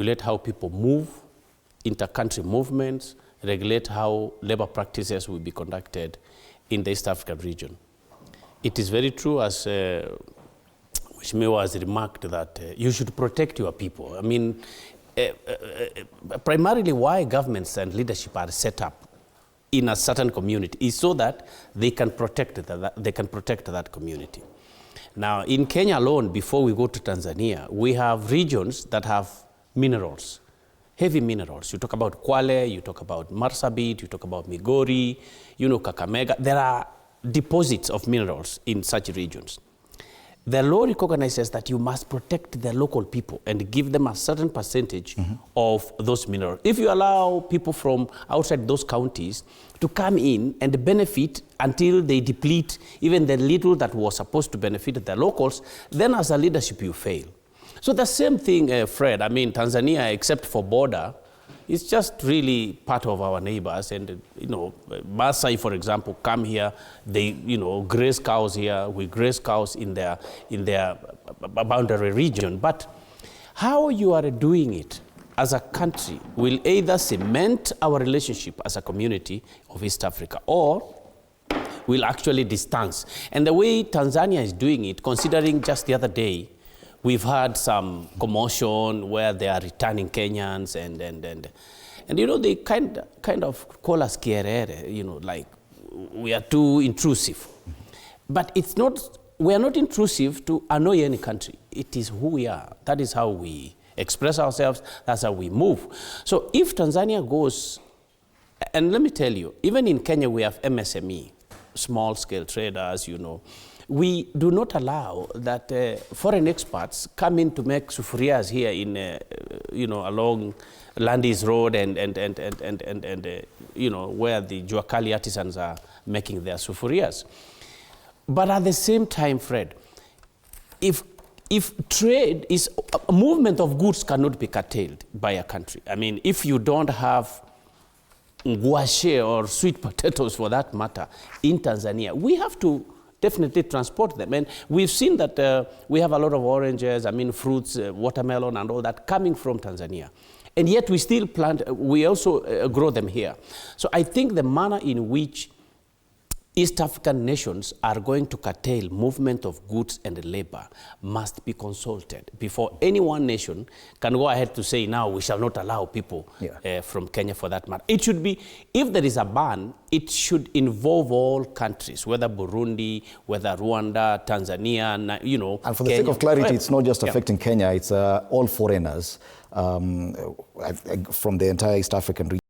regulate how people move, inter-country movements, regulate how labor practices will be conducted in the East African region. It is very true, as Ishmael has remarked, that you should protect your people. I mean, primarily why governments and leadership are set up in a certain community is so that they can protect that community. Now, in Kenya alone, before we go to Tanzania, we have regions that have minerals, heavy minerals. You talk about Kwale, you talk about Marsabit, you talk about Migori, Kakamega. There are deposits of minerals in such regions. The law recognizes that you must protect the local people and give them a certain percentage of those minerals. If you allow people from outside those counties to come in and benefit until they deplete even the little that was supposed to benefit the locals, then as a leadership you fail. So the same thing, Fred, I mean, Tanzania, except for border, it's just really part of our neighbors. And, Maasai, for example, come here, they, graze cows here, we graze cows in their boundary region. But how you are doing it as a country will either cement our relationship as a community of East Africa or will actually distance. And the way Tanzania is doing it, considering just the other day, we've had some commotion where they are returning Kenyans and they kind of call us kiherehere, like we are too intrusive. But we are not intrusive to annoy any country. It is who we are. That is how we express ourselves. That's how we move. So if Tanzania goes, and let me tell you, even in Kenya we have MSME, small scale traders, we do not allow that foreign experts come in to make sufurias here in, along Landhies Road and where the Juakali artisans are making their sufurias. But at the same time, Fred, if trade is, a movement of goods cannot be curtailed by a country. I mean, if you don't have ngwashe or sweet potatoes for that matter in Tanzania, we have to definitely transport them. And we've seen that we have a lot of oranges, fruits, watermelon and all that coming from Tanzania. And yet we still we also grow them here. So I think the manner in which East African nations are going to curtail movement of goods and labor must be consulted before any one nation can go ahead to say, now we shall not allow people from Kenya for that matter. It should be, if there is a ban, it should involve all countries, whether Burundi, whether Rwanda, Tanzania, And for the sake of clarity, it's not just affecting Kenya, it's all foreigners from the entire East African region.